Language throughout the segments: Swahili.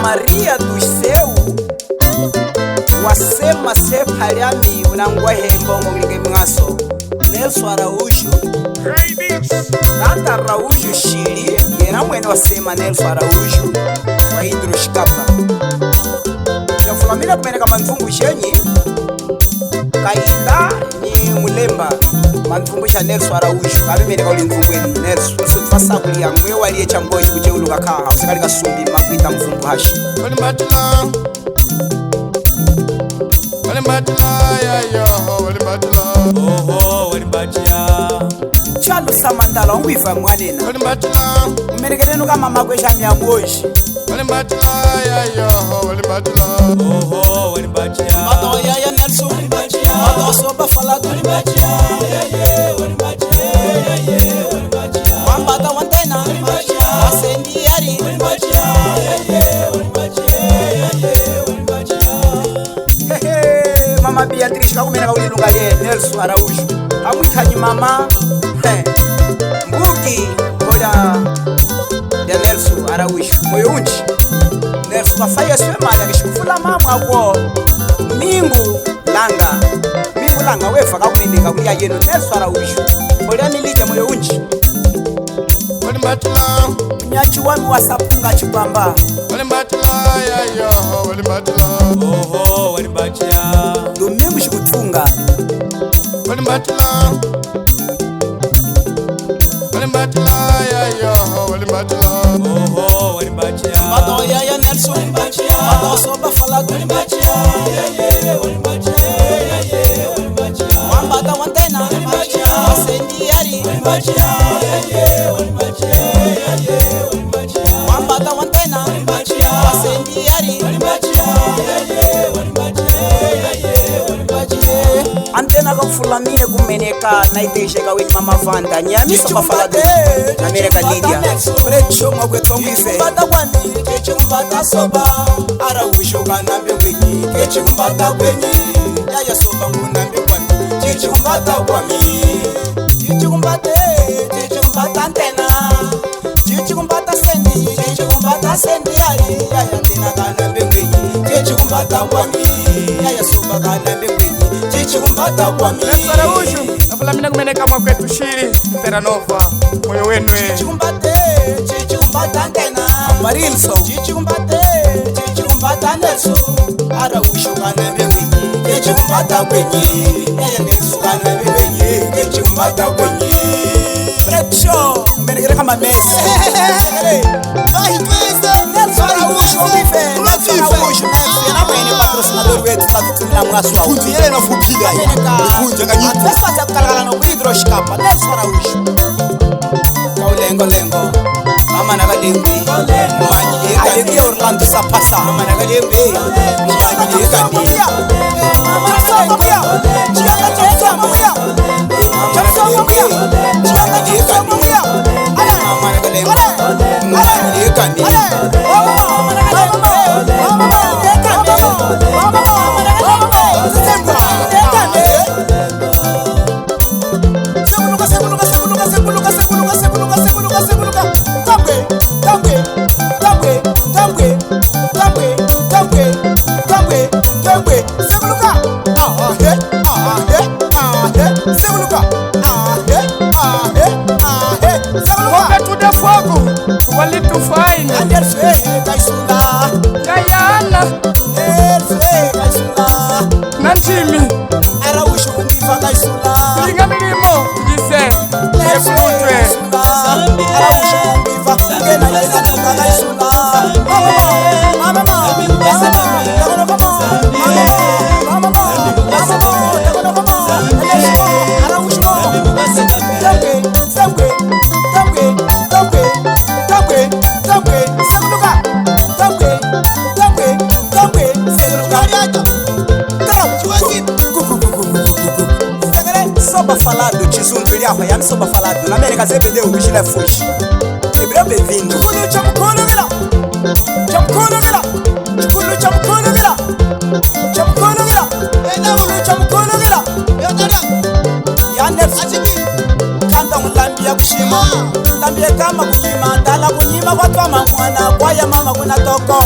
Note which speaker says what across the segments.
Speaker 1: Maria dos Seu wasema sepaliami unangwa hembongo kulinge mwaso Nelson Araújo Tata Araújo Shiri yena mwene wasema Nelson Araújo wa Indro Shikapa Yafulamila kumeneka manfumbu shenyi Kainda ni mulemba manfumbu sha Nelson Araújo kabimeneka uli mfumbu enu Nelson so tufasa kuli ya mwe waliye chamboshi kuche uluka kaha usikali kasumbi makuita mfumbu hashi
Speaker 2: Wali matila ya yo wali matila
Speaker 3: Oho wali batia
Speaker 1: Chalo samandala ongwifa mwanena
Speaker 2: wali matila
Speaker 1: umenekelenu kama makwesha miamboshi
Speaker 2: wali matila ya yo wali matila
Speaker 3: Oho wali batia
Speaker 1: Mato ya Nelson wali batia Mato soba falado wali batia wali batia wali batia Wambata wantena wali batia Asendi yari wali batia wali batia wali batia Mama Beatrice kakumeneka ulilunga ye Nelson Araújo amwikanyi mama Mbuki hola ya Nelson Araújo moyo unchi Nelson kafaya swemala kishikufula mamwa kwa Mingu langa wefa kakumeneka kulia yenu Nelson Araújo hola milija moyo unchi
Speaker 2: wali matila
Speaker 1: Nyachi wami wasapunga chupamba
Speaker 2: wali matila ya yo wali matila
Speaker 3: Oho wali batia
Speaker 1: Domingo shikutunga
Speaker 2: wali matila ya yo wali matila
Speaker 3: Oho wali batia
Speaker 1: Mato ya Nelson wali batia Mato soba falado wali batia wali batia wali batia Wambata wantena wali batia Asendi yari wali batia wali batia wali batia Wambata wantena wali batia Asendi yari wali batia wali batia wali batia Antena kafulamie kumeneka naitesheka weni mama Vanda nyami soba falado Namereka Lydia Precho mwakwetu mwife Kumbata kwani keche kumbata soba Araújo kanambe kwenye keche kumbata kwenye Yaya soba ngunambe kwani keche kumbata kwami Chichi kumbata antena Chichi kumbata sendi yari Yaya antena kanambe kwenye keche kumbata kwami Yaya soba kanambe kwenye chichi kumbata kwami
Speaker 2: Nelson Araújo afulamina kumeneka mwakwetu Shiri Terranova moyo wenwe
Speaker 1: Chichi kumbata antena
Speaker 3: Marilso
Speaker 1: Chichi kumbata Nelson Araújo kanambe kwenye kechi kumbata kwenye Yaya Nelson kanambe kwenye kechi kumbata kwenye Precho umenekele kama Messi Nelson Araújo mwife Nelson Araújo na mwene patrocinador wetu tatutumila mwasu wa
Speaker 4: Kunti yele nafupila Nikunja kanyipu
Speaker 1: Ateswata kukalakala no Indro Shikapa Nelson Araújo Kaulengo Mama nakalembi Mwanyi Alegria Orlando Sapasa Mama nakalembi Mwanyi Egani Chamsonga muya Chiyanga checha muya Chamsonga muya Chiyanga checha muya Mama nakalembi Mwanyi Egani Mama nakalembi
Speaker 2: Wakati de fogo walitufaini Gayana na Njimi
Speaker 1: Araújo kumbiva kaisula
Speaker 2: Linga milimo Jise Yekutwe
Speaker 1: Araújo kumbiva Ngena yena tuka kaisula Mama soba falado chizundu iliaho yami soba falado na América zebede ubishile fushi Ebra bevindo Chukulu chamukulu vila Chamukulu vila Chukulu chamukulu vila Chamukulu vila Chukulu chamukulu vila Yandefu Kanta mulambia kushima Lambia kama kunyima Tala kunyima kwa mwana Kwa ya mama kuna toko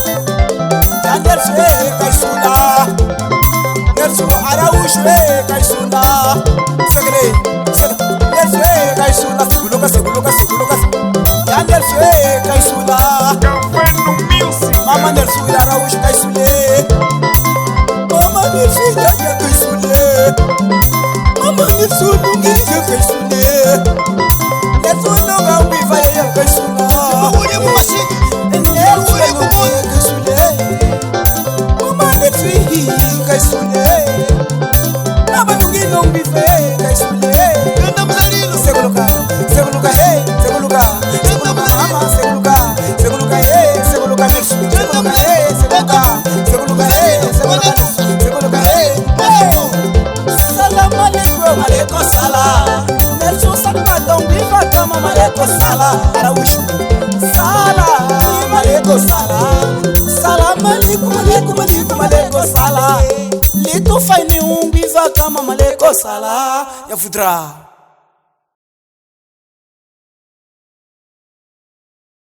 Speaker 1: Araújo Caissule Mama ni filha ya Caissule Mama ni sulungi ya Caissule Lesuno gambi vai ya Caissula
Speaker 4: Ule mumasi
Speaker 1: Ule mumasi Caissule Mama ni filha Caissule Mama ni gambi vai Caissule
Speaker 4: Kanda mzalilo
Speaker 1: Seguluka hey Seguluka mama Seguluka hey Seguluka merci Seguluka hey Seguluka hey Salam alaikum alaikum salam Merci salma tombi fatama alaikum salam Araújo salam alaikum salam alaikum salam Lito fai ni umbiva kama alaikum salam ya fudra